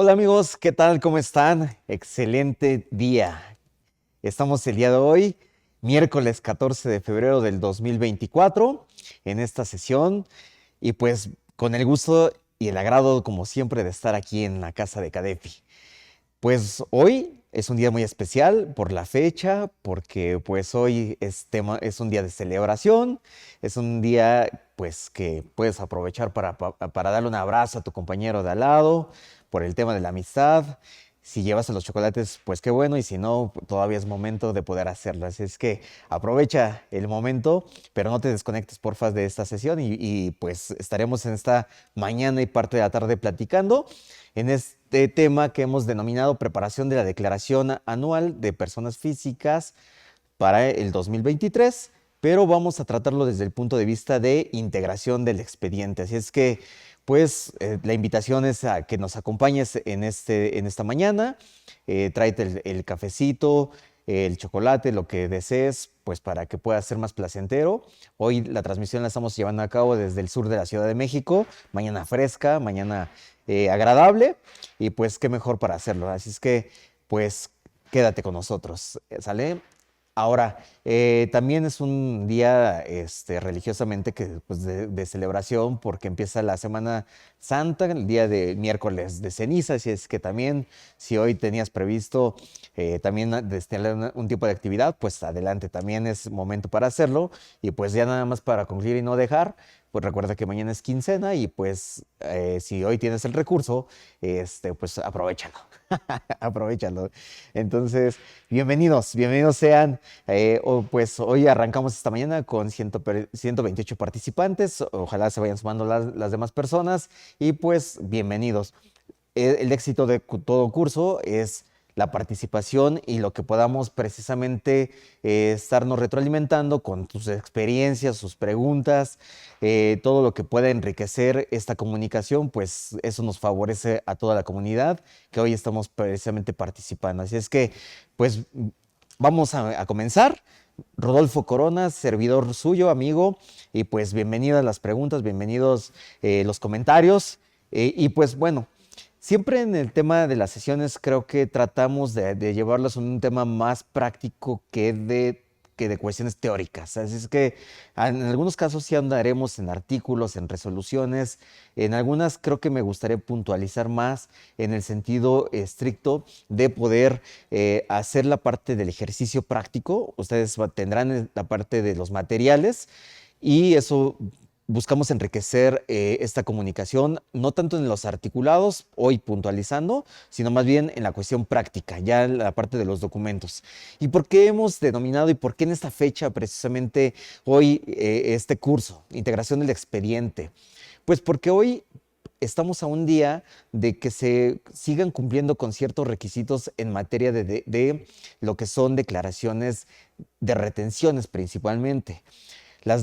Hola amigos, ¿qué tal? ¿Cómo están? Excelente día. Estamos el día de hoy, miércoles 14 de febrero del 2024, en esta sesión y pues con el gusto y el agrado, como siempre, de estar aquí en la casa de Cadefi. Pues hoy es un día muy especial por la fecha, porque pues hoy es un día de celebración, es un día pues que puedes aprovechar para darle un abrazo a tu compañero de al lado, por el tema de la amistad. Si llevas los chocolates, pues qué bueno, y si no, todavía es momento de poder hacerlo. Así es que aprovecha el momento, pero no te desconectes porfa de esta sesión pues estaremos en esta mañana y parte de la tarde platicando en este tema que hemos denominado preparación de la declaración anual de personas físicas para el 2023, pero vamos a tratarlo desde el punto de vista de integración del expediente. Así es que, pues, la invitación es a que nos acompañes en esta mañana. Tráete el cafecito, el chocolate, lo que desees, pues para que pueda ser más placentero. Hoy la transmisión la estamos llevando a cabo desde el sur de la Ciudad de México, mañana fresca, mañana agradable, y pues qué mejor para hacerlo. Así es que, pues, quédate con nosotros, ¿sale? Ahora, también es un día religiosamente pues de celebración porque empieza la Semana Santa, el día de miércoles de ceniza, así es que también si hoy tenías previsto también destinar un tipo de actividad, pues adelante, también es momento para hacerlo. Y pues ya nada más para concluir y no dejar, pues recuerda que mañana es quincena y pues si hoy tienes el recurso, pues aprovechalo, aprovechalo. Entonces, bienvenidos sean. Pues hoy arrancamos esta mañana con 128 participantes. Ojalá se vayan sumando las demás personas y pues bienvenidos. El éxito de todo curso es la participación y lo que podamos precisamente estarnos retroalimentando con tus experiencias, sus preguntas, todo lo que pueda enriquecer esta comunicación, pues eso nos favorece a toda la comunidad que hoy estamos precisamente participando. Así es que, pues vamos a comenzar. Rodolfo Corona, servidor suyo, amigo, y pues bienvenidas las preguntas, bienvenidos los comentarios, y pues bueno, siempre en el tema de las sesiones creo que tratamos de llevarlos a un tema más práctico que de cuestiones teóricas. Así es que en algunos casos sí andaremos en artículos, en resoluciones. En algunas creo que me gustaría puntualizar más en el sentido estricto de poder hacer la parte del ejercicio práctico. Ustedes tendrán la parte de los materiales y eso buscamos enriquecer esta comunicación, no tanto en los articulados, hoy puntualizando, sino más bien en la cuestión práctica, ya en la parte de los documentos. ¿Y por qué hemos denominado y por qué en esta fecha precisamente hoy este curso, integración del expediente? Pues porque hoy estamos a un día de que se sigan cumpliendo con ciertos requisitos en materia de lo que son declaraciones de retenciones principalmente. La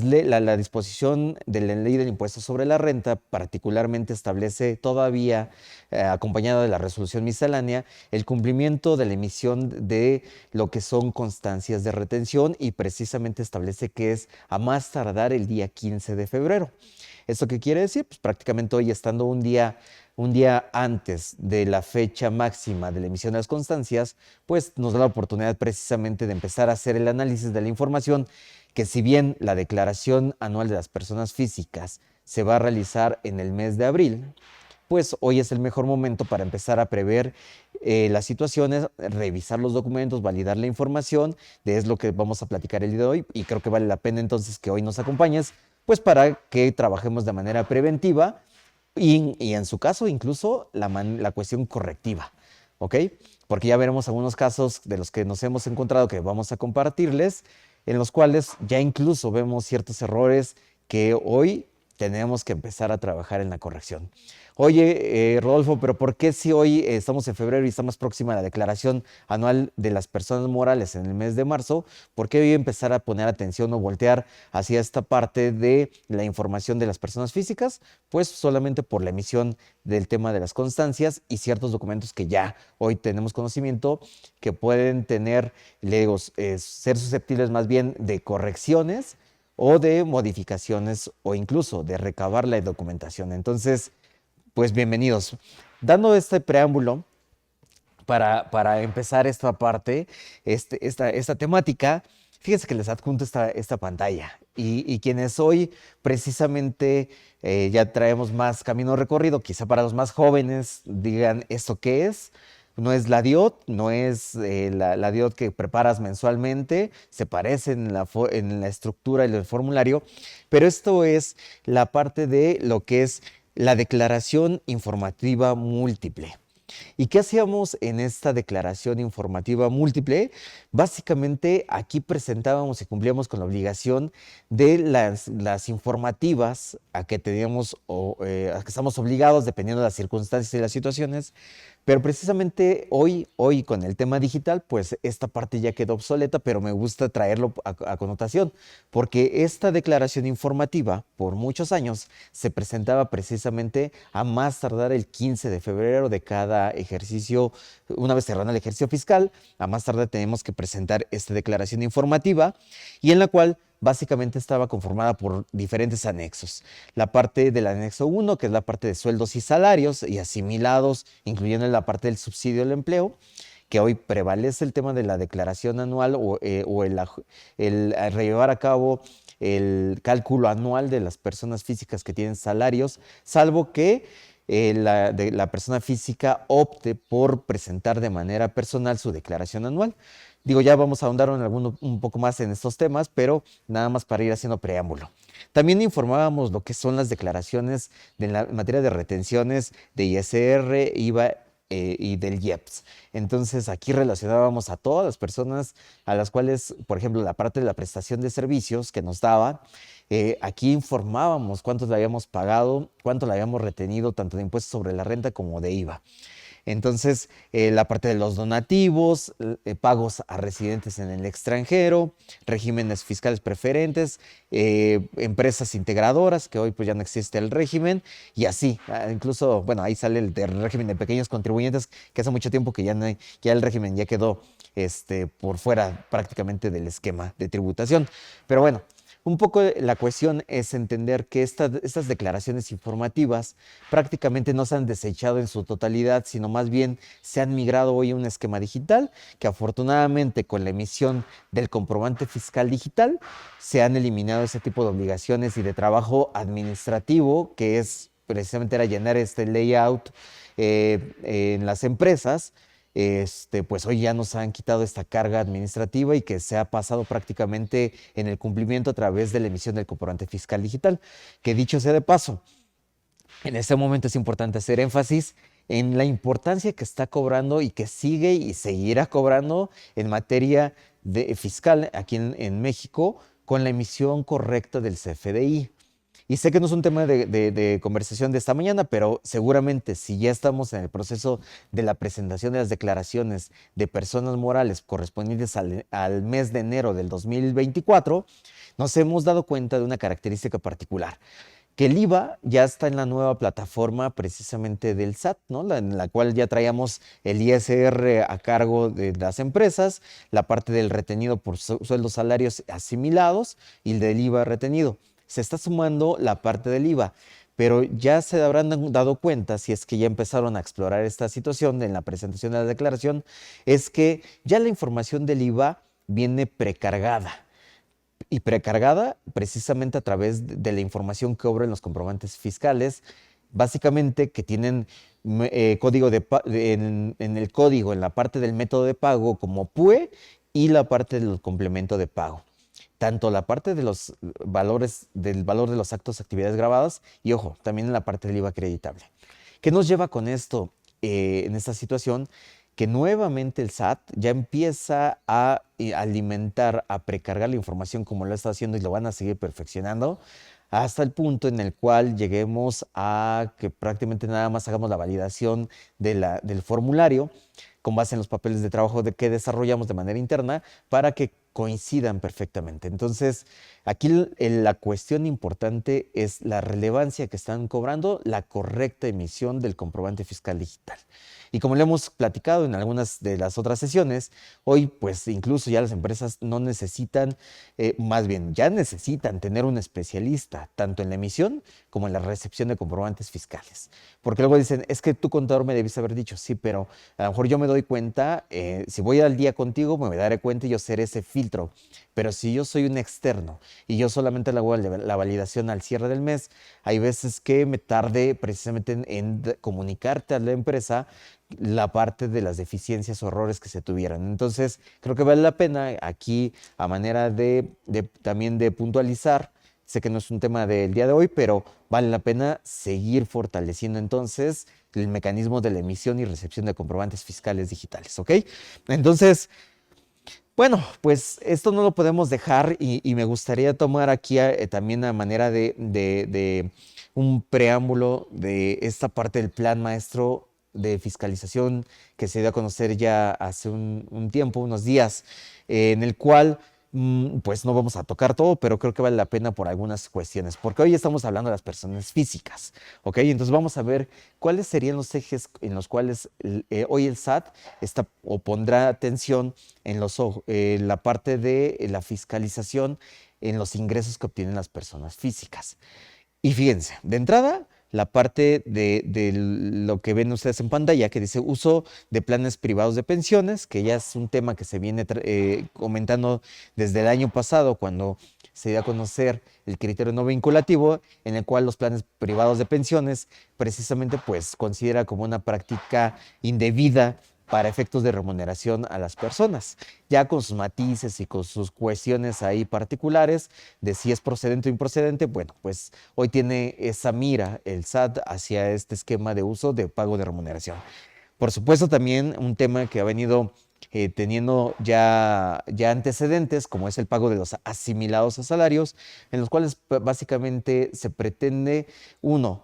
disposición de la ley del impuesto sobre la renta particularmente establece todavía, acompañada de la resolución miscelánea, el cumplimiento de la emisión de lo que son constancias de retención y precisamente establece que es a más tardar el día 15 de febrero. ¿Esto qué quiere decir? Pues prácticamente hoy estando un día antes de la fecha máxima de la emisión de las constancias, pues nos da la oportunidad precisamente de empezar a hacer el análisis de la información que si bien la declaración anual de las personas físicas se va a realizar en el mes de abril, pues hoy es el mejor momento para empezar a prever las situaciones, revisar los documentos, validar la información, de es lo que vamos a platicar el día de hoy y creo que vale la pena entonces que hoy nos acompañes, pues para que trabajemos de manera preventiva y en su caso incluso la cuestión correctiva, ¿ok? Porque ya veremos algunos casos de los que nos hemos encontrado que vamos a compartirles, en los cuales ya incluso vemos ciertos errores que hoy tenemos que empezar a trabajar en la corrección. Oye, Rodolfo, pero ¿por qué si hoy estamos en febrero y está más próxima la declaración anual de las personas morales en el mes de marzo? ¿Por qué hoy empezar a poner atención o voltear hacia esta parte de la información de las personas físicas? Pues solamente por la emisión del tema de las constancias y ciertos documentos que ya hoy tenemos conocimiento que pueden tener, le digo, ser susceptibles más bien de correcciones o de modificaciones o incluso de recabar la documentación. Entonces, Pues bienvenidos. Dando este preámbulo para empezar esta parte, esta temática, fíjense que les adjunto esta pantalla y quienes hoy precisamente ya traemos más camino recorrido, quizá para los más jóvenes digan, ¿esto qué es? No es la DIOT, no es la DIOT que preparas mensualmente, se parece en la estructura y el formulario, pero esto es la parte de lo que es la declaración informativa múltiple. ¿Y qué hacíamos en esta declaración informativa múltiple? Básicamente aquí presentábamos y cumplíamos con la obligación de las informativas a que teníamos a que estamos obligados dependiendo de las circunstancias y las situaciones, pero precisamente hoy con el tema digital, pues esta parte ya quedó obsoleta, pero me gusta traerlo a connotación, porque esta declaración informativa por muchos años se presentaba precisamente a más tardar el 15 de febrero de cada ejercicio. Una vez cerrando el ejercicio fiscal, a más tardar tenemos que presentar esta declaración informativa y en la cual básicamente estaba conformada por diferentes anexos. La parte del anexo 1, que es la parte de sueldos y salarios y asimilados, incluyendo la parte del subsidio del empleo, que hoy prevalece el tema de la declaración anual o el llevar a cabo el cálculo anual de las personas físicas que tienen salarios, salvo que la persona física opte por presentar de manera personal su declaración anual. Digo, ya vamos a ahondar un poco más en estos temas, pero nada más para ir haciendo preámbulo. También informábamos lo que son las declaraciones en materia de retenciones de ISR, IVA y del IEPS. Entonces aquí relacionábamos a todas las personas a las cuales, por ejemplo, la parte de la prestación de servicios que nos daba, aquí informábamos cuánto le habíamos pagado, cuánto le habíamos retenido, tanto de impuestos sobre la renta como de IVA. Entonces, la parte de los donativos, pagos a residentes en el extranjero, regímenes fiscales preferentes, empresas integradoras, que hoy pues ya no existe el régimen, y así, incluso, bueno, ahí sale el régimen de pequeños contribuyentes, que hace mucho tiempo que ya, no hay, ya el régimen ya quedó por fuera prácticamente del esquema de tributación. Pero bueno, un poco la cuestión es entender que estas declaraciones informativas prácticamente no se han desechado en su totalidad, sino más bien se han migrado hoy a un esquema digital que afortunadamente con la emisión del comprobante fiscal digital se han eliminado ese tipo de obligaciones y de trabajo administrativo, que es precisamente era llenar este layout en las empresas. Pues hoy ya nos han quitado esta carga administrativa y que se ha pasado prácticamente en el cumplimiento a través de la emisión del comprobante fiscal digital, que dicho sea de paso, en este momento es importante hacer énfasis en la importancia que está cobrando y que sigue y seguirá cobrando en materia fiscal aquí en México con la emisión correcta del CFDI. Y sé que no es un tema de conversación de esta mañana, pero seguramente si ya estamos en el proceso de la presentación de las declaraciones de personas morales correspondientes al mes de enero del 2024, nos hemos dado cuenta de una característica particular, que el IVA ya está en la nueva plataforma precisamente del SAT, ¿no? En la cual ya traíamos el ISR a cargo de las empresas, la parte del retenido por sueldos salarios asimilados y el del IVA retenido. Se está sumando la parte del IVA, pero ya se habrán dado cuenta, si es que ya empezaron a explorar esta situación en la presentación de la declaración, es que ya la información del IVA viene precargada. Y precargada precisamente a través de la información que obran los comprobantes fiscales, básicamente que tienen código en el código, en la parte del método de pago como PUE y la parte del complemento de pago. Tanto la parte de los valores, del valor de los actos, actividades grabadas y, ojo, también en la parte del IVA acreditable. ¿Qué nos lleva con esto en esta situación? Que nuevamente el SAT ya empieza a alimentar, a precargar la información como lo está haciendo y lo van a seguir perfeccionando hasta el punto en el cual lleguemos a que prácticamente nada más hagamos la validación del formulario con base en los papeles de trabajo que desarrollamos de manera interna para que coincidan perfectamente. Entonces, aquí la cuestión importante es la relevancia que están cobrando la correcta emisión del comprobante fiscal digital. Y como le hemos platicado en algunas de las otras sesiones, hoy pues incluso ya las empresas no necesitan, más bien ya necesitan tener un especialista tanto en la emisión como en la recepción de comprobantes fiscales. Porque luego dicen, es que tu contador me debiste haber dicho, sí, pero a lo mejor yo me doy cuenta, si voy al día contigo, me daré cuenta y yo seré ese filtro. Pero si yo soy un externo y yo solamente le hago la validación al cierre del mes, hay veces que me tarde precisamente en comunicarte a la empresa la parte de las deficiencias o errores que se tuvieran. Entonces, creo que vale la pena aquí, a manera también de puntualizar, sé que no es un tema del día de hoy, pero vale la pena seguir fortaleciendo entonces el mecanismo de la emisión y recepción de comprobantes fiscales digitales, ¿ok? Entonces, bueno, pues esto no lo podemos dejar y me gustaría tomar aquí también a manera de un preámbulo de esta parte del plan maestro de fiscalización que se dio a conocer ya hace un tiempo, unos días, en el cual pues no vamos a tocar todo, pero creo que vale la pena por algunas cuestiones, porque hoy estamos hablando de las personas físicas, ¿ok? Entonces vamos a ver cuáles serían los ejes en los cuales hoy el SAT está o pondrá atención en la parte de la fiscalización en los ingresos que obtienen las personas físicas. Y fíjense, de entrada, la parte de lo que ven ustedes en pantalla, que dice uso de planes privados de pensiones, que ya es un tema que se viene comentando desde el año pasado, cuando se dio a conocer el criterio no vinculativo, en el cual los planes privados de pensiones precisamente pues considera como una práctica indebida para efectos de remuneración a las personas, ya con sus matices y con sus cuestiones ahí particulares de si es procedente o improcedente. Bueno, pues hoy tiene esa mira el SAT hacia este esquema de uso de pago de remuneración. Por supuesto, también un tema que ha venido teniendo ya antecedentes, como es el pago de los asimilados a salarios, en los cuales básicamente se pretende, uno,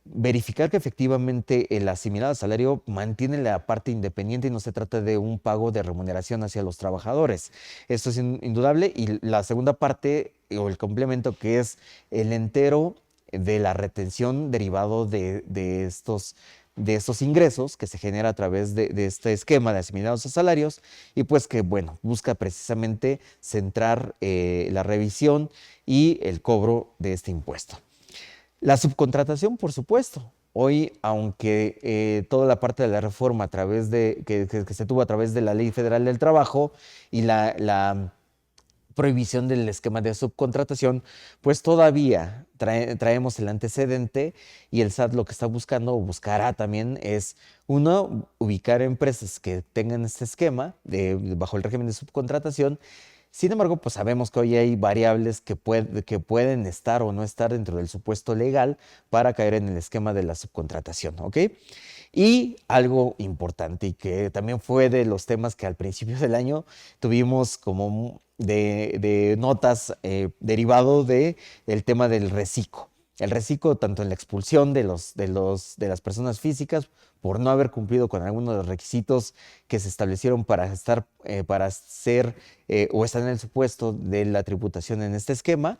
verificar que efectivamente el asimilado al salario mantiene la parte independiente y no se trata de un pago de remuneración hacia los trabajadores. Esto es indudable. Y la segunda parte o el complemento, que es el entero de la retención derivado de estos ingresos que se genera a través de este esquema de asimilados a salarios, y pues que, bueno, busca precisamente centrar la revisión y el cobro de este impuesto. La subcontratación, por supuesto. Hoy, aunque toda la parte de la reforma a través que se tuvo a través de la Ley Federal del Trabajo y la prohibición del esquema de subcontratación, pues todavía traemos el antecedente, y el SAT lo que está buscando o buscará también es, uno, ubicar empresas que tengan este esquema bajo el régimen de subcontratación. Sin embargo, pues sabemos que hoy hay variables que pueden estar o no estar dentro del supuesto legal para caer en el esquema de la subcontratación, ¿ok? Y algo importante, y que también fue de los temas que al principio del año tuvimos como de notas derivado del tema del reciclo. El reciclo, tanto en la expulsión de las personas físicas por no haber cumplido con algunos de los requisitos que se establecieron para ser o estar en el supuesto de la tributación en este esquema,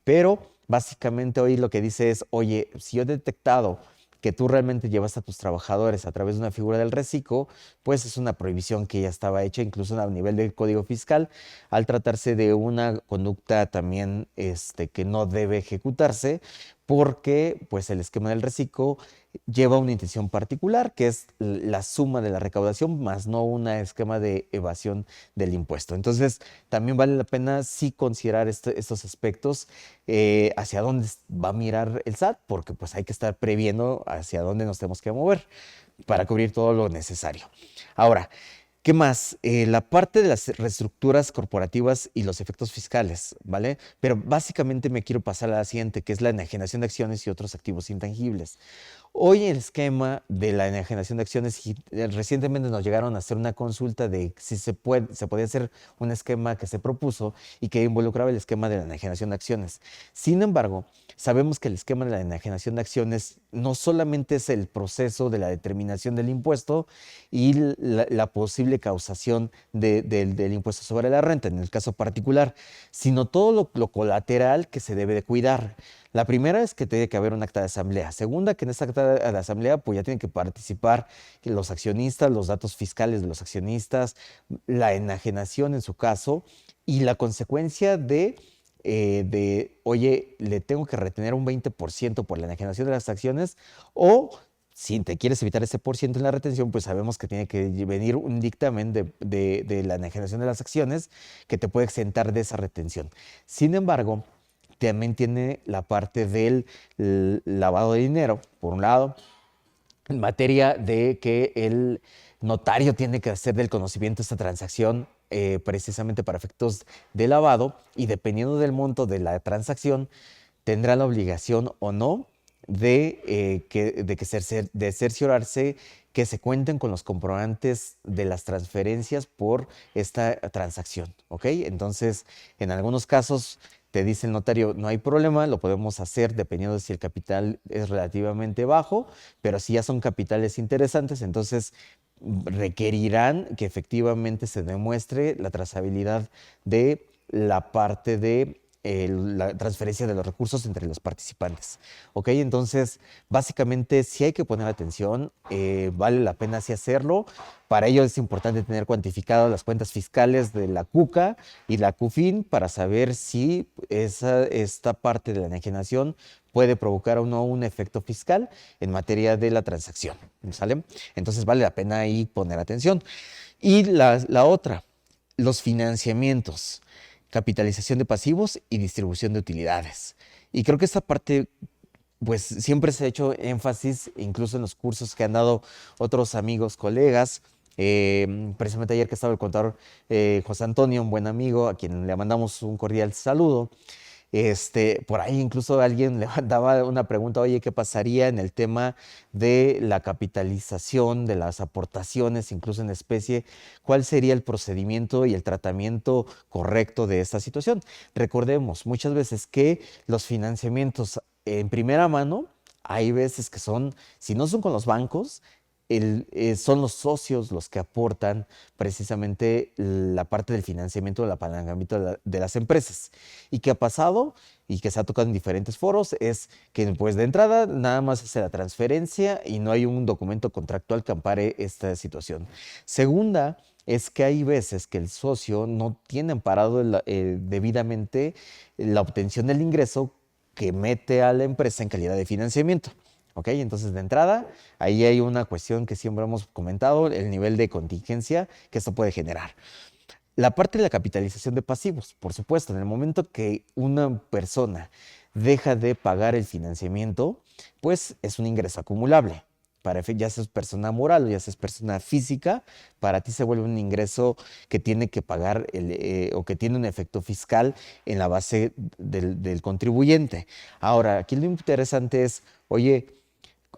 pero básicamente hoy lo que dice es, oye, si yo he detectado que tú realmente llevas a tus trabajadores a través de una figura del reciclo, pues es una prohibición que ya estaba hecha incluso a nivel del Código Fiscal, al tratarse de una conducta también que no debe ejecutarse, porque pues el esquema del reciclo lleva una intención particular, que es la suma de la recaudación, más no un esquema de evasión del impuesto. Entonces, también vale la pena sí considerar estos aspectos, hacia dónde va a mirar el SAT, porque pues hay que estar previendo hacia dónde nos tenemos que mover para cubrir todo lo necesario. Ahora, ¿qué más? La parte de las reestructuras corporativas y los efectos fiscales, ¿vale? Pero básicamente me quiero pasar a la siguiente, que es la enajenación de acciones y otros activos intangibles. Hoy el esquema de la enajenación de acciones, y recientemente nos llegaron a hacer una consulta de si se podía hacer un esquema que se propuso y que involucraba el esquema de la enajenación de acciones. Sin embargo, sabemos que el esquema de la enajenación de acciones no solamente es el proceso de la determinación del impuesto y la posible posible causación del impuesto sobre la renta, en el caso particular, sino todo lo colateral que se debe de cuidar. La primera es que tiene que haber un acta de asamblea. Segunda, que en esta acta de asamblea pues ya tienen que participar los accionistas, los datos fiscales de los accionistas, la enajenación en su caso y la consecuencia oye, le tengo que retener un 20% por la enajenación de las acciones o si te quieres evitar ese por ciento en la retención, pues sabemos que tiene que venir un dictamen de la enajenación de las acciones que te puede exentar de esa retención. Sin embargo, también tiene la parte del lavado de dinero, por un lado, en materia de que el notario tiene que hacer del conocimiento esta transacción precisamente para efectos de lavado y dependiendo del monto de la transacción, tendrá la obligación o no de cerciorarse que se cuenten con los comprobantes de las transferencias por esta transacción, ¿ok? Entonces, en algunos casos te dice el notario, no hay problema, lo podemos hacer dependiendo de si el capital es relativamente bajo, pero si ya son capitales interesantes, entonces requerirán que efectivamente se demuestre la trazabilidad de la parte de la transferencia de los recursos entre los participantes. ¿Ok? Entonces, básicamente sí hay que poner atención, vale la pena sí hacerlo. Para ello es importante tener cuantificadas las cuentas fiscales de la CUCA y la CUFIN para saber si esta parte de la enajenación puede provocar o no un efecto fiscal en materia de la transacción. ¿Sale? Entonces vale la pena ahí poner atención. Y la otra, los financiamientos, capitalización de pasivos y distribución de utilidades. Y creo que esta parte, pues siempre se ha hecho énfasis, incluso en los cursos que han dado otros amigos, colegas. Precisamente ayer que estaba el contador José Antonio, un buen amigo, a quien le mandamos un cordial saludo. Por ahí incluso alguien le mandaba una pregunta, oye, ¿qué pasaría en el tema de la capitalización, de las aportaciones, incluso en especie? ¿Cuál sería el procedimiento y el tratamiento correcto de esta situación? Recordemos muchas veces que los financiamientos en primera mano, hay veces que son, si no son con los bancos, son los socios los que aportan precisamente la parte del financiamiento, del apalancamiento de las empresas. ¿Y qué ha pasado? Y que se ha tocado en diferentes foros, es que pues de entrada nada más hace la transferencia y no hay un documento contractual que ampare esta situación. Segunda, es que hay veces que el socio no tiene amparado debidamente la obtención del ingreso que mete a la empresa en calidad de financiamiento. ¿Ok? Entonces, de entrada, ahí hay una cuestión que siempre hemos comentado, el nivel de contingencia que esto puede generar. La parte de la capitalización de pasivos, por supuesto, en el momento que una persona deja de pagar el financiamiento, pues es un ingreso acumulable. Ya seas persona moral o ya seas persona física, para ti se vuelve un ingreso que tiene que pagar o que tiene un efecto fiscal en la base del contribuyente. Ahora, aquí lo interesante es, oye,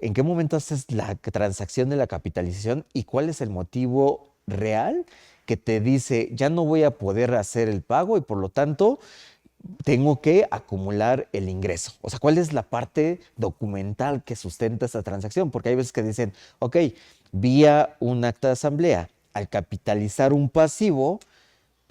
¿en qué momento haces la transacción de la capitalización y cuál es el motivo real que te dice, ya no voy a poder hacer el pago y por lo tanto tengo que acumular el ingreso? O sea, ¿cuál es la parte documental que sustenta esa transacción? Porque hay veces que dicen, ok, vía un acta de asamblea, al capitalizar un pasivo,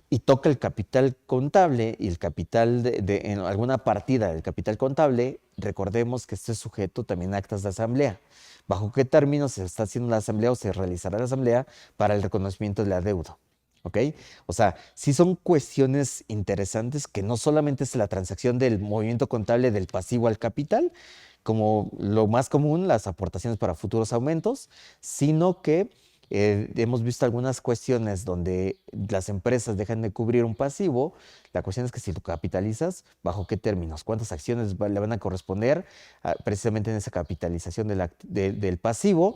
y toca el capital contable y el capital en alguna partida del capital contable, recordemos que esto es sujeto también a actas de asamblea. ¿Bajo qué términos se está haciendo la asamblea o se realizará la asamblea para el reconocimiento de la deuda? ¿Ok? O sea, sí son cuestiones interesantes que no solamente es la transacción del movimiento contable del pasivo al capital, como lo más común, las aportaciones para futuros aumentos, sino que hemos visto algunas cuestiones donde las empresas dejan de cubrir un pasivo. La cuestión es que si lo capitalizas, ¿bajo qué términos? ¿Cuántas acciones le van a corresponder precisamente en esa capitalización del pasivo?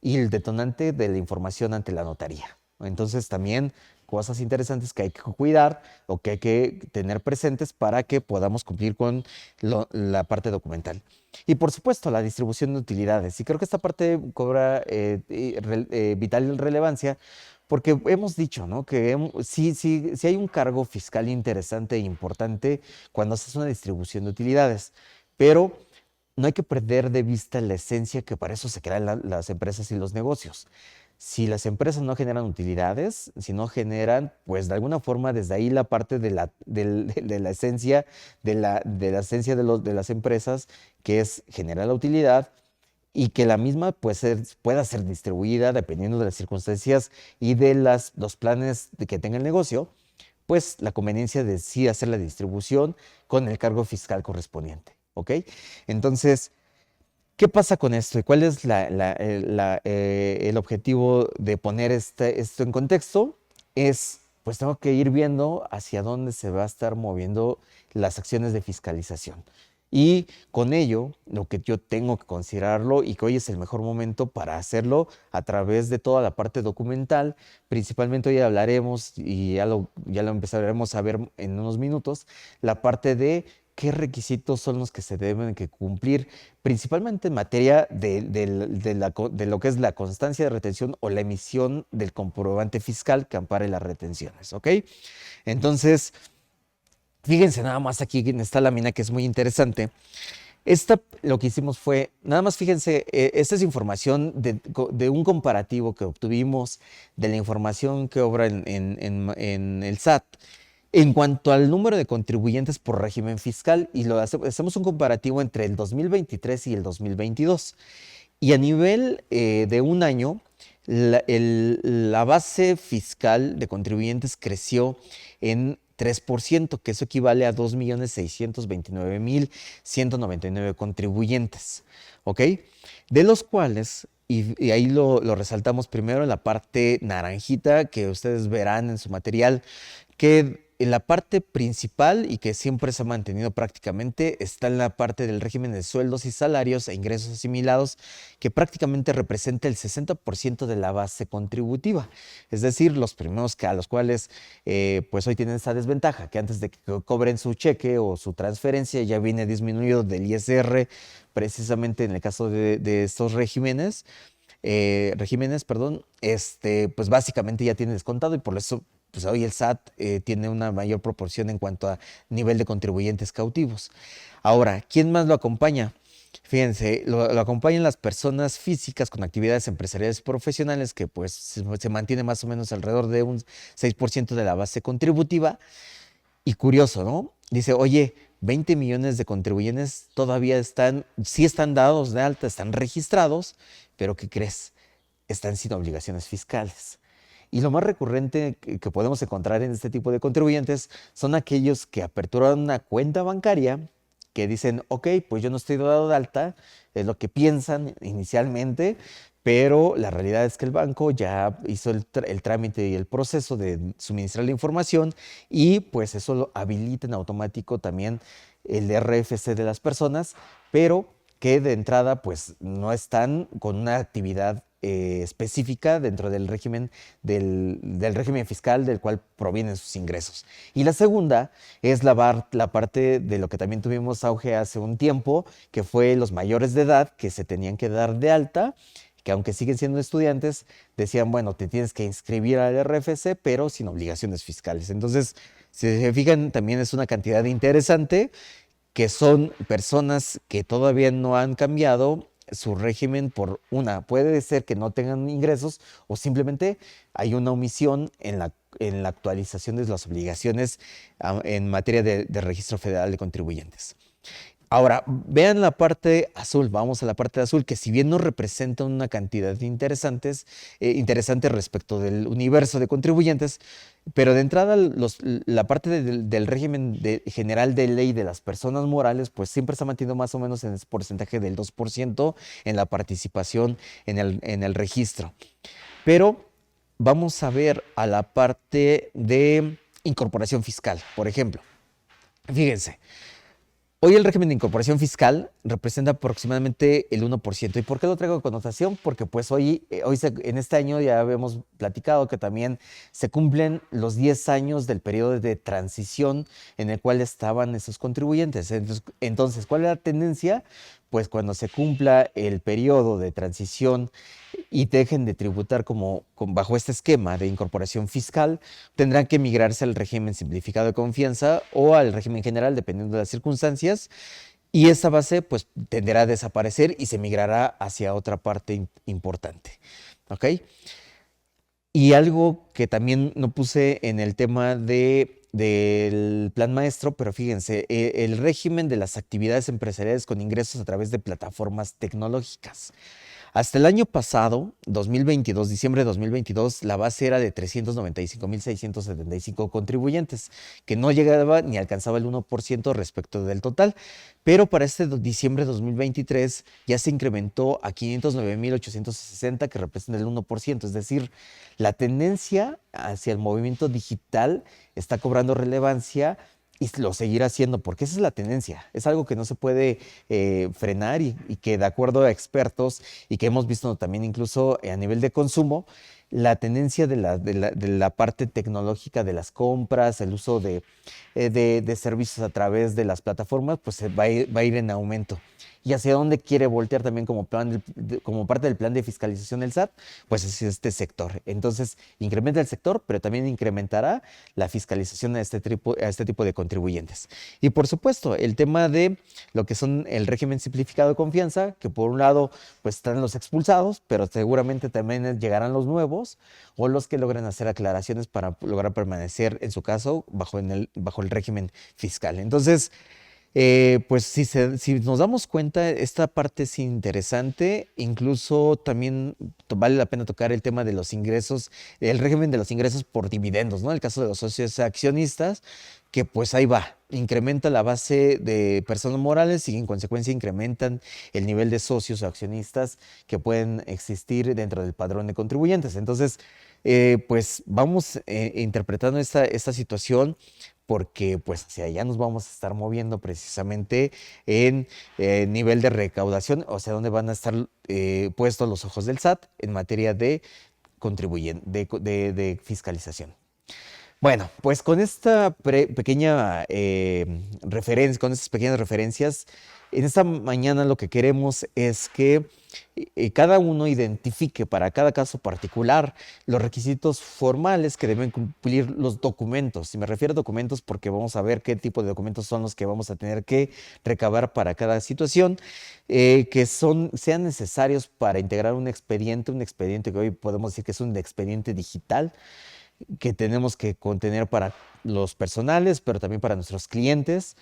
Y el detonante de la información ante la notaría. Entonces también cosas interesantes que hay que cuidar o que hay que tener presentes para que podamos cumplir con la parte documental. Y por supuesto, la distribución de utilidades. Y creo que esta parte cobra vital relevancia porque hemos dicho, ¿no? Que sí hay un cargo fiscal interesante e importante cuando haces una distribución de utilidades, pero no hay que perder de vista la esencia que para eso se crean las empresas y los negocios. si las empresas no generan utilidades, si no generan, pues de alguna forma desde ahí la parte de la esencia, de la esencia de las empresas, que es generar la utilidad y que la misma pues, pueda ser distribuida dependiendo de las circunstancias y de los planes que tenga el negocio, pues la conveniencia de sí hacer la distribución con el cargo fiscal correspondiente. ¿Ok? Entonces, ¿qué pasa con esto y cuál es el objetivo de poner esto en contexto? Es, pues tengo que ir viendo hacia dónde se va a estar moviendo las acciones de fiscalización. Y con ello, lo que yo tengo que considerarlo y que hoy es el mejor momento para hacerlo a través de toda la parte documental, principalmente hoy hablaremos y ya lo empezaremos a ver en unos minutos, la parte de qué requisitos son los que se deben que cumplir, principalmente en materia de lo que es la constancia de retención o la emisión del comprobante fiscal que ampare las retenciones, ¿ok? Entonces, fíjense nada más aquí en esta lámina que es muy interesante. Lo que hicimos fue, nada más fíjense, esta es información de un comparativo que obtuvimos de la información que obra en el SAT en cuanto al número de contribuyentes por régimen fiscal y hacemos un comparativo entre el 2023 y el 2022. Y a nivel de un año, la base fiscal de contribuyentes creció en 3%, que eso equivale a 2.629.199 contribuyentes, ¿ok? De los cuales, y ahí lo resaltamos primero en la parte naranjita que ustedes verán en su material, que en la parte principal y que siempre se ha mantenido prácticamente está en la parte del régimen de sueldos y salarios e ingresos asimilados, que prácticamente representa el 60% de la base contributiva. Es decir, los primeros a los cuales pues hoy tienen esa desventaja, que antes de que cobren su cheque o su transferencia ya viene disminuido del ISR, precisamente en el caso de estos regímenes, pues básicamente ya tiene descontado y por eso pues hoy el SAT tiene una mayor proporción en cuanto a nivel de contribuyentes cautivos. Ahora, ¿quién más lo acompaña? Fíjense, lo acompañan las personas físicas con actividades empresariales profesionales que pues se mantiene más o menos alrededor de un 6% de la base contributiva. Y curioso, ¿no? Dice, oye, 20 millones de contribuyentes todavía sí están dados de alta, están registrados, pero ¿qué crees? Están sin obligaciones fiscales. Y lo más recurrente que podemos encontrar en este tipo de contribuyentes son aquellos que aperturan una cuenta bancaria, que dicen, ok, pues yo no estoy dado de alta, es lo que piensan inicialmente, pero la realidad es que el banco ya hizo el trámite y el proceso de suministrar la información y pues eso lo habilita en automático también el RFC de las personas, pero que de entrada pues no están con una actividad específica dentro del régimen, del régimen fiscal del cual provienen sus ingresos. Y la segunda es la parte de lo que también tuvimos auge hace un tiempo, que fue los mayores de edad que se tenían que dar de alta, que aunque siguen siendo estudiantes, decían, bueno, te tienes que inscribir al RFC, pero sin obligaciones fiscales. Entonces, si se fijan, también es una cantidad interesante que son personas que todavía no han cambiado su régimen puede ser que no tengan ingresos o simplemente hay una omisión en la actualización de las obligaciones en materia de registro federal de contribuyentes. Ahora, vean la parte azul, vamos a la parte azul, que si bien no representa una cantidad de interesante respecto del universo de contribuyentes, pero de entrada la parte del régimen general de ley de las personas morales, pues siempre se ha mantenido más o menos en ese porcentaje del 2% en la participación en el registro. Pero vamos a ver a la parte de incorporación fiscal, por ejemplo. Fíjense. Hoy el régimen de incorporación fiscal representa aproximadamente el 1%. ¿Y por qué lo traigo de connotación? Porque pues en este año ya habíamos platicado que también se cumplen los 10 años del periodo de transición en el cual estaban esos contribuyentes. Entonces, ¿cuál es la tendencia? Pues cuando se cumpla el periodo de transición y dejen de tributar bajo este esquema de incorporación fiscal, tendrán que migrarse al régimen simplificado de confianza o al régimen general, dependiendo de las circunstancias, y esa base pues tenderá a desaparecer y se migrará hacia otra parte importante. ¿Ok? Y algo que también no puse en el tema del plan maestro, pero fíjense, el régimen de las actividades empresariales con ingresos a través de plataformas tecnológicas. Hasta el año pasado, 2022, diciembre de 2022, la base era de 395.675 contribuyentes, que no llegaba ni alcanzaba el 1% respecto del total. Pero para este diciembre de 2023 ya se incrementó a 509.860, que representa el 1%. Es decir, la tendencia hacia el movimiento digital está cobrando relevancia y lo seguirá haciendo, porque esa es la tendencia. Es algo que no se puede frenar y que de acuerdo a expertos y que hemos visto también incluso a nivel de consumo, la tendencia de la parte tecnológica de las compras, el uso de servicios a través de las plataformas, pues va a ir en aumento. ¿Y hacia dónde quiere voltear también como parte del plan de fiscalización del SAT? Pues es este sector. Entonces, incrementa el sector, pero también incrementará la fiscalización a este tipo de contribuyentes. Y por supuesto, el tema de lo que son el régimen simplificado de confianza, que por un lado, pues están los expulsados, pero seguramente también llegarán los nuevos o los que logren hacer aclaraciones para lograr permanecer, en su caso, bajo el régimen fiscal. Entonces, pues si nos damos cuenta, esta parte es interesante, incluso también vale la pena tocar el tema de los ingresos, el régimen de los ingresos por dividendos, ¿no? El caso de los socios accionistas, que pues ahí va, incrementa la base de personas morales y en consecuencia incrementan el nivel de socios o accionistas que pueden existir dentro del padrón de contribuyentes. Entonces, pues vamos interpretando esta situación porque pues hacia allá nos vamos a estar moviendo precisamente en nivel de recaudación, o sea, donde van a estar puestos los ojos del SAT en materia de de fiscalización. Bueno, pues con esta pequeña referencia, con estas pequeñas referencias, en esta mañana lo que queremos es que cada uno identifique para cada caso particular los requisitos formales que deben cumplir los documentos. Y me refiero a documentos porque vamos a ver qué tipo de documentos son los que vamos a tener que recabar para cada situación, sean necesarios para integrar un expediente que hoy podemos decir que es un expediente digital que tenemos que contener para los personales, pero también para nuestros clientes,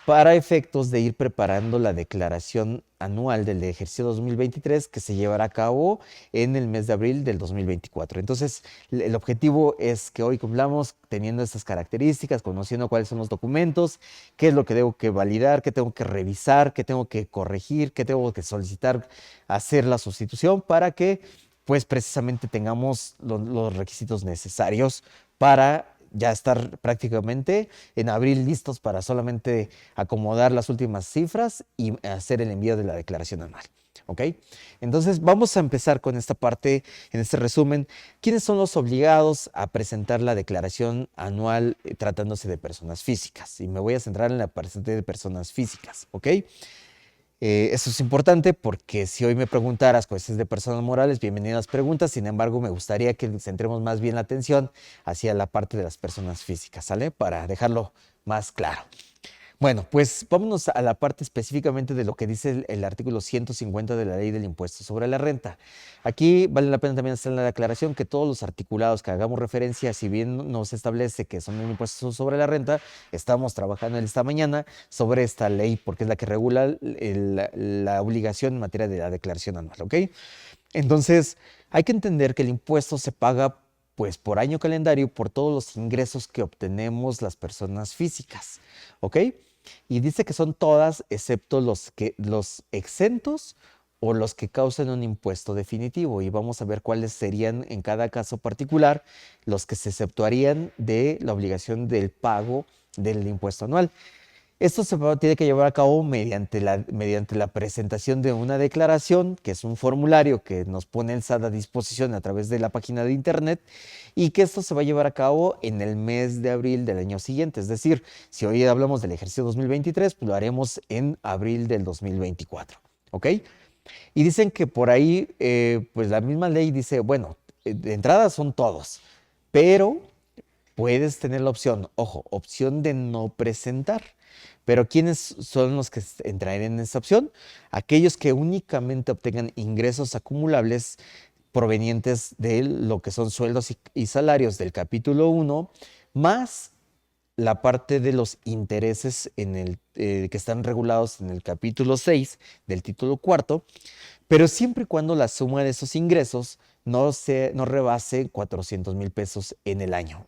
para efectos de ir preparando la declaración anual del ejercicio 2023 que se llevará a cabo en el mes de abril del 2024. Entonces, el objetivo es que hoy cumplamos teniendo estas características, conociendo cuáles son los documentos, qué es lo que tengo que validar, qué tengo que revisar, qué tengo que corregir, qué tengo que solicitar, hacer la sustitución para que pues precisamente tengamos los requisitos necesarios para ya estar prácticamente en abril listos para solamente acomodar las últimas cifras y hacer el envío de la declaración anual. ¿Ok? Entonces vamos a empezar con esta parte, en este resumen. ¿Quiénes son los obligados a presentar la declaración anual tratándose de personas físicas? Y me voy a centrar en la parte de personas físicas. ¿Ok? Eso es importante porque si hoy me preguntaras cuestiones de personas morales, bienvenidas preguntas. Sin embargo, me gustaría que centremos más bien la atención hacia la parte de las personas físicas, ¿sale? Para dejarlo más claro. Bueno, pues vámonos a la parte específicamente de lo que dice el artículo 150 de la Ley del Impuesto sobre la Renta. Aquí vale la pena también hacer la aclaración que todos los articulados que hagamos referencia, si bien nos establece que son el impuesto sobre la renta, estamos trabajando esta mañana sobre esta ley porque es la que regula la obligación en materia de la declaración anual, ¿ok? Entonces, hay que entender que el impuesto se paga pues por año calendario por todos los ingresos que obtenemos las personas físicas, ¿ok? Y dice que son todas excepto los exentos o los que causan un impuesto definitivo. Y vamos a ver cuáles serían en cada caso particular los que se exceptuarían de la obligación del pago del impuesto anual. Esto tiene que llevar a cabo mediante la presentación de una declaración, que es un formulario que nos pone el SAT a disposición a través de la página de internet, y que esto se va a llevar a cabo en el mes de abril del año siguiente. Es decir, si hoy hablamos del ejercicio 2023, pues lo haremos en abril del 2024. ¿Ok? Y dicen que por ahí, pues la misma ley dice, bueno, de entrada son todos, pero puedes tener la opción, ojo, opción de no presentar. Pero ¿quiénes son los que entrarían en esa opción? Aquellos que únicamente obtengan ingresos acumulables provenientes de lo que son sueldos y salarios del capítulo 1, más la parte de los intereses que están regulados en el capítulo 6 del título cuarto, pero siempre y cuando la suma de esos ingresos no rebase 400,000 pesos en el año.